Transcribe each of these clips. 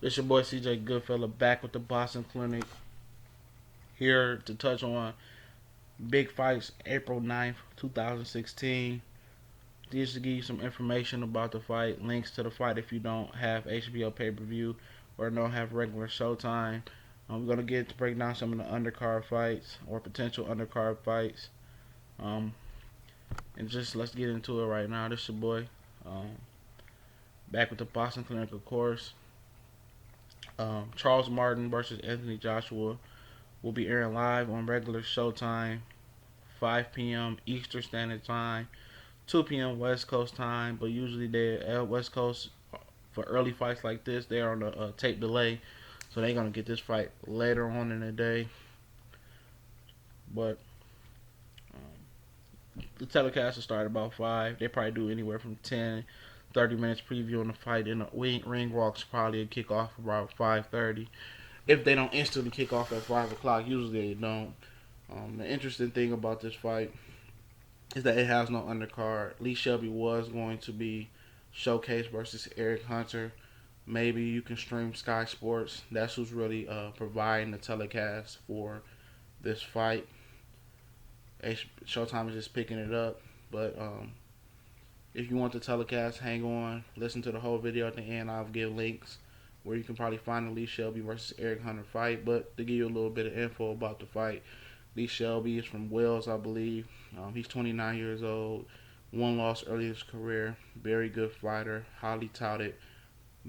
It's your boy CJ Goodfella back with the Boston Clinic, here to touch on big fights April 9th, 2016. Just to give you some information about the fight, links to the fight if you don't have HBO PPV or don't have regular Showtime. We're going to get to break down some of the undercard fights or potential undercard fights. Um, and just let's get into it right now. This is your boy. Um, Back with the Boston Clinic, of course. Charles Martin versus Anthony Joshua will be airing live on regular Showtime, 5 p.m. Eastern Standard Time, 2 p.m. West Coast time. But usually they're at West Coast for early fights like this. They're on a tape delay, so they're gonna get this fight later on in the day. But the telecast will start about 5. They probably do anywhere from 10, 30 minutes previewing the fight. And the ring walks probably a kickoff about 5:30. If they don't instantly kick off at 5 o'clock, usually they don't. The interesting thing about this fight is that it has no undercard. Lee Shelby was going to be showcased versus Eric Hunter. Maybe you can stream Sky Sports. That's who's really providing the telecast for this fight. Showtime is just picking it up. But if you want the telecast, hang on. Listen to the whole video at the end. I'll give links where you can probably find the Lee Shelby versus Eric Hunter fight. But to give you a little bit of info about the fight, Lee Shelby is from Wales, I believe. He's 29 years old. One loss early in his career. Very good fighter. Highly touted.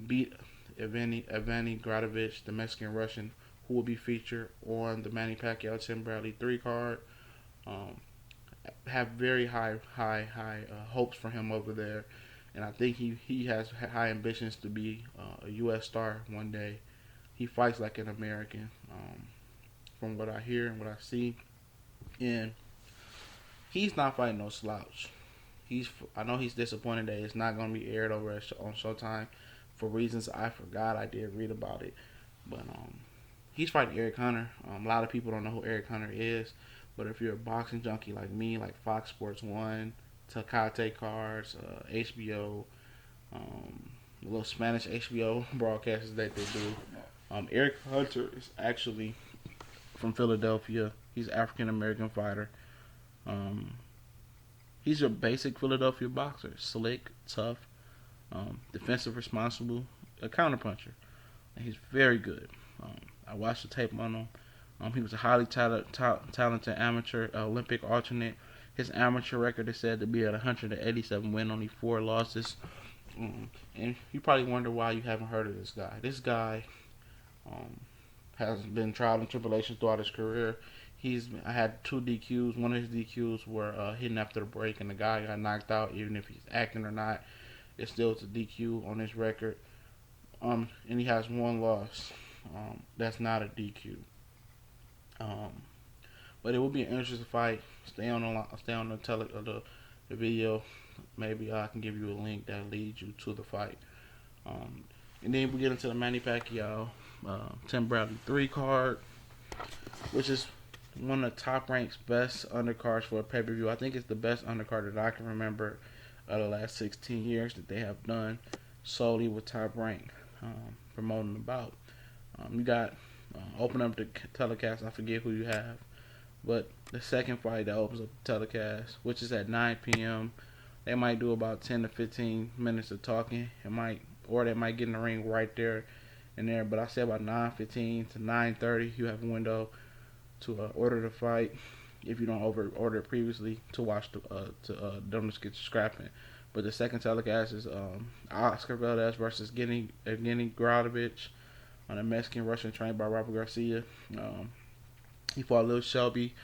Beat Evgeny Gradovich, the Mexican Russian, who will be featured on the Manny Pacquiao Tim Bradley 3 card. Um, have very high hopes for him over there, and I think he has high ambitions to be a U.S. star one day. He fights like an American, from what I hear and what I see, and he's not fighting no slouch. I know he's disappointed that it's not going to be aired over on Showtime for reasons I forgot. I did read about it, but he's fighting Eric Hunter. A lot of people don't know who Eric Hunter is. But if you're a boxing junkie like me, like Fox Sports 1, Tecate Cards, HBO, the little Spanish HBO broadcasts that they do, Eric Hunter is actually from Philadelphia. He's an African American fighter. Um, he's your basic Philadelphia boxer. Slick, tough, defensive, responsible, a counterpuncher. And he's very good. I watched the tape on him. He was a highly talented amateur Olympic alternate. His amateur record is said to be at 187 wins, only 4 losses. And you probably wonder why you haven't heard of this guy. This guy has been trial and tribulation throughout his career. I had 2 DQs. One of his DQs were hidden after the break, and the guy got knocked out. Even if he's acting or not, it's still a DQ on his record. And he has 1 loss. That's not a DQ. But it will be an interesting fight. Stay on the video. Maybe I can give you a link that leads you to the fight. And then we get into the Manny Pacquiao Tim Bradley 3 card, which is one of the top ranked best undercards for a pay-per-view. I think it's the best undercard that I can remember of the last 16 years that they have done solely with top rank promoting the bout. You got open up the telecast. I forget who you have, but the second fight that opens up the telecast, which is at 9 p.m. They might do about 10 to 15 minutes of talking. They might get in the ring right there and there. But I say about 9:15 to 9:30, you have a window to order the fight. If you don't order it previously, to watch don't just get scrapping. But the second telecast is Oscar Valdez versus Evgeny Gradovich on a Mexican Russian trained by Robert Garcia. He fought Lil Shelby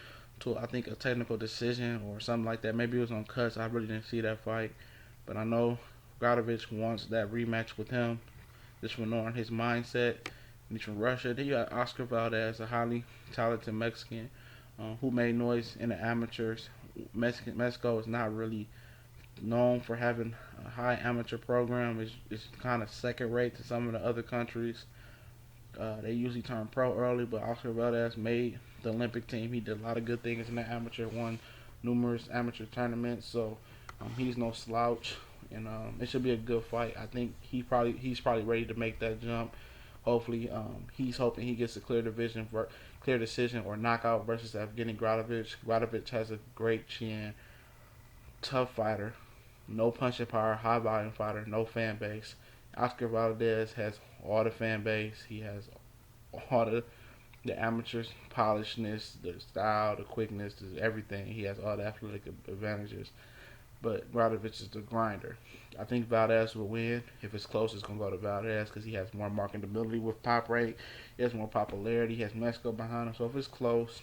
to, I think, a technical decision or something like that. Maybe it was on cuts. I really didn't see that fight, but I know Gradovich wants that rematch with him. Just for knowing his mindset. He's from Russia. Then you got Oscar Valdez, a highly talented Mexican who made noise in the amateurs. Mexico is not really known for having a high amateur program. It's kind of second rate to some of the other countries. They usually turn pro early, but Oscar Valdez made the Olympic team. He did a lot of good things in the amateur, won numerous amateur tournaments, so he's no slouch, and it should be a good fight. I think he's probably ready to make that jump. Hopefully, he's hoping he gets a clear decision or knockout versus Evgeny Gradovic. Gradovic has a great chin, tough fighter, no punching power, high volume fighter, no fan base. Oscar Valdez has all the fan base. He has all the amateurs polishedness, the style, the quickness, everything. He has all the athletic advantages. But Gradovic is the grinder. I think Valdez will win. If it's close, it's going to go to Valdez because he has more marketability with pop rate. He has more popularity. He has Mexico behind him. So if it's close,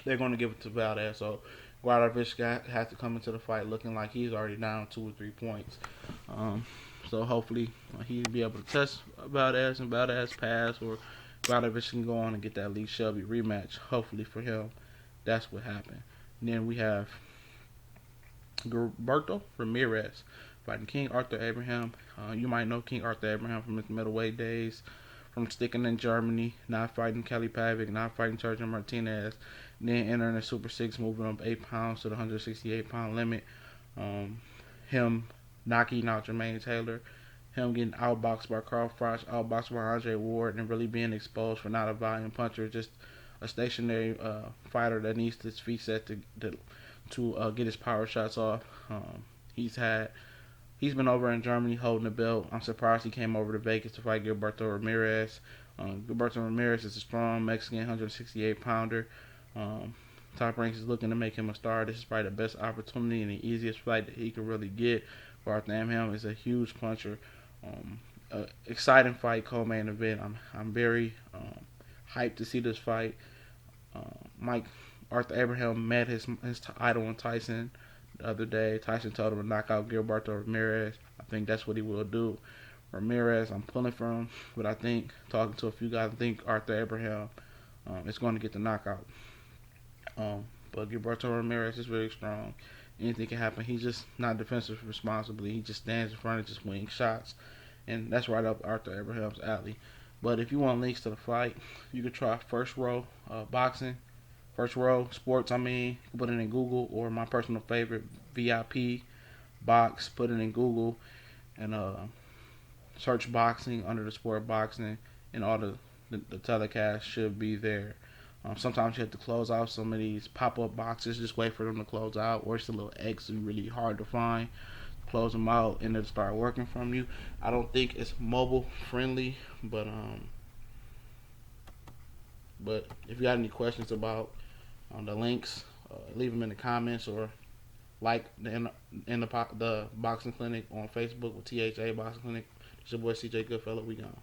they're going to give it to Valdez. So Gradovic has to come into the fight looking like he's already down 2 or 3 points. So hopefully he'll be able to test Valdez and Valdez pass, or Gradovic can go on and get that Lee Shelby rematch. Hopefully for him, that's what happened. And then we have Gilberto Ramirez fighting King Arthur Abraham. You might know King Arthur Abraham from his middleweight days, from sticking in Germany, not fighting Kelly Pavic, not fighting Sergio Martinez, then entering the Super 6, moving up 8 pounds to the 168-pound limit. Him knocking out Jermaine Taylor, him getting outboxed by Carl Froch, outboxed by Andre Ward, and really being exposed for not a volume puncher, just a stationary fighter that needs his feet set to get his power shots off. He's been over in Germany holding the belt. I'm surprised he came over to Vegas to fight Gilberto Ramirez. Gilberto Ramirez is a strong Mexican 168-pounder. Top Rank is looking to make him a star. This is probably the best opportunity and the easiest fight that he could really get. Arthur Abraham is a huge puncher. Exciting fight, co-main event. I'm very hyped to see this fight. Arthur Abraham met his idol in Tyson the other day. Tyson told him to knock out Gilberto Ramirez. I think that's what he will do. Ramirez, I'm pulling for him, but I think, talking to a few guys, I think Arthur Abraham is going to get the knockout. But Gilberto Ramirez is very strong. Anything can happen. He's just not defensive responsibly. He just stands in front and just wings shots. And that's right up Arthur Abraham's alley. But if you want links to the fight, you can try First Row Boxing. First Row Sports, put it in Google, or my personal favorite, VIP Box, put it in Google, and search boxing under the sport boxing, and all the telecasts should be there. Sometimes you have to close out some of these pop-up boxes, just wait for them to close out, or it's a little X and really hard to find. Close them out and it'll start working from you. I don't think it's mobile friendly, but if you got any questions about the links, leave them in the comments, or like the boxing clinic on Facebook with THA Boxing Clinic. It's your boy CJ Goodfellow. We gone.